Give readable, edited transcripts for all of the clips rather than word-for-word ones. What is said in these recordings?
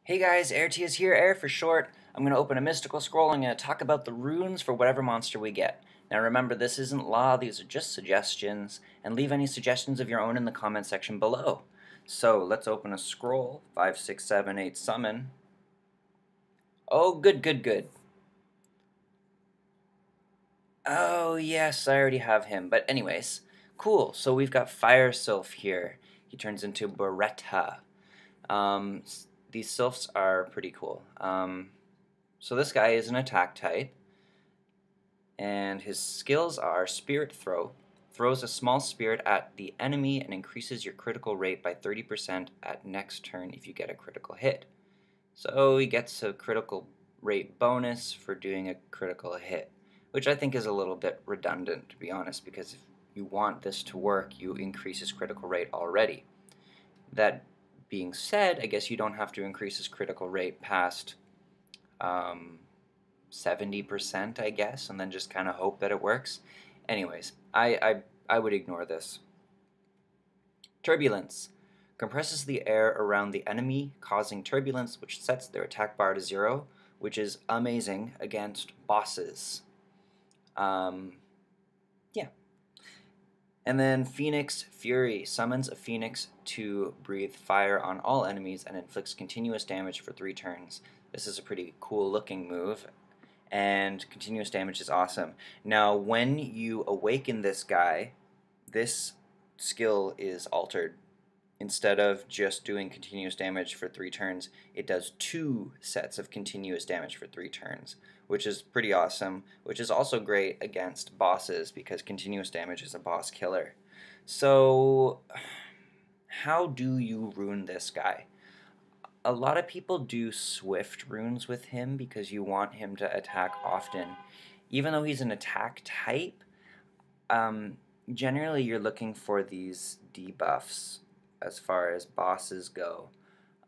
Hey guys, AirT is here, Air for short. I'm going to open a mystical scroll. I'm going to talk about the runes for whatever monster we get. Now remember, this isn't law, these are just suggestions, and leave any suggestions of your own in the comment section below. So let's open a scroll. 5, 6, 7, 8, summon. Oh, good. Oh yes, I already have him, but anyways, cool. So we've got Fire Sylph here. He turns into Beretta. These sylphs are pretty cool. So this guy is an attack type, and his skills are Spirit Throw. Throws a small spirit at the enemy and increases your critical rate by 30% at next turn if you get a critical hit. So he gets a critical rate bonus for doing a critical hit, which I think is a little bit redundant, to be honest, because if you want this to work, you increase his critical rate already. That being said, I guess you don't have to increase his critical rate past 70%, I guess, and then just kind of hope that it works. Anyways, I would ignore this. Turbulence. Compresses the air around the enemy, causing turbulence, which sets their attack bar to 0, which is amazing against bosses. Yeah. And then Phoenix Fury summons a phoenix to breathe fire on all enemies and inflicts continuous damage for 3 turns. This is a pretty cool looking move, and continuous damage is awesome. Now, when you awaken this guy, this skill is altered. Instead of just doing continuous damage for 3 turns, it does 2 sets of continuous damage for 3 turns, which is pretty awesome, which is also great against bosses because continuous damage is a boss killer. So, how do you rune this guy? A lot of people do swift runes with him because you want him to attack often. Even though he's an attack type, generally you're looking for these debuffs as far as bosses go.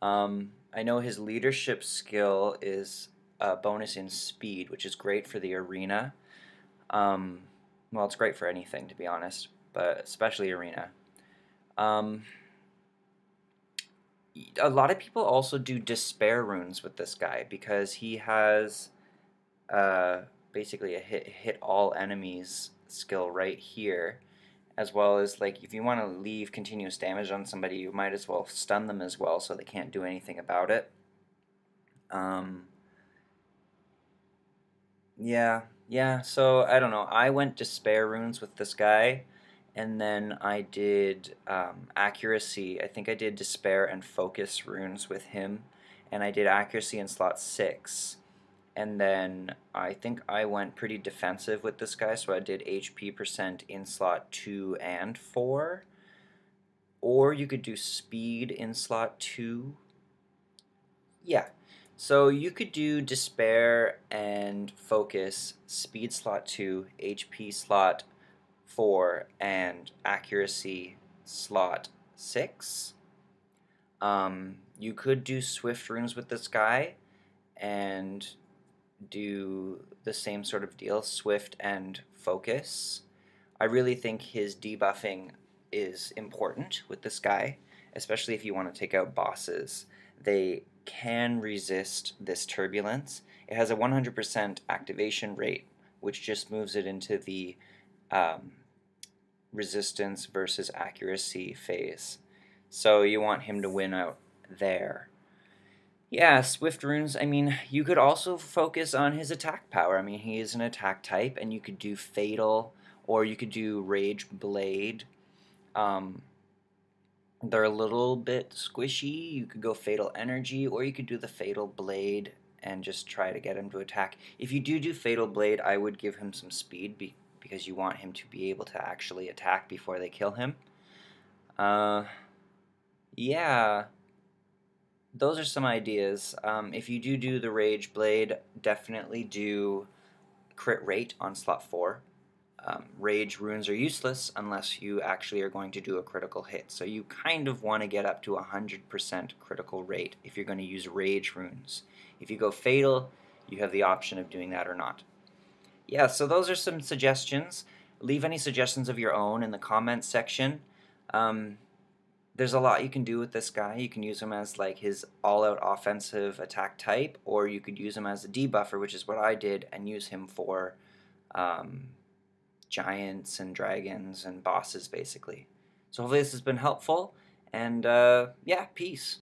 I know his leadership skill is a bonus in speed, which is great for the arena. Well, it's great for anything, to be honest, but especially arena. A lot of people also do despair runes with this guy because he has basically a hit all enemies skill right here, as well as, like, if you want to leave continuous damage on somebody, you might as well stun them as well so they can't do anything about it. Yeah, so I don't know. I went despair runes with this guy, and then I did accuracy. I think I did despair and focus runes with him, and I did accuracy in slot 6. And then I think I went pretty defensive with this guy, so I did HP percent in slot 2 and 4. Or you could do speed in slot 2. Yeah. So you could do despair and focus, speed slot 2, HP slot 4, and accuracy slot 6. You could do swift runes with this guy and do the same sort of deal, swift and focus. I really think his debuffing is important with this guy, especially if you want to take out bosses. They can resist this turbulence. It has a 100% activation rate, which just moves it into the resistance versus accuracy phase. So you want him to win out there. Yeah, Swift Runes, I mean, you could also focus on his attack power. I mean, he is an attack type, and you could do Fatal, or you could do Rage Blade. They're a little bit squishy. You could go Fatal Energy, or you could do the Fatal Blade and just try to get him to attack. If you do Fatal Blade, I would give him some speed because you want him to be able to actually attack before they kill him. Yeah. Those are some ideas. If you do the Rage Blade, definitely do crit rate on slot 4. Rage runes are useless unless you actually are going to do a critical hit. So you kind of want to get up to 100% critical rate if you're going to use Rage runes. If you go Fatal, you have the option of doing that or not. Yeah, so those are some suggestions. Leave any suggestions of your own in the comments section. there's a lot you can do with this guy. You can use him as like his all-out offensive attack type, or you could use him as a debuffer, which is what I did, and use him for um, giants and dragons and bosses, basically. So hopefully this has been helpful, and yeah, peace.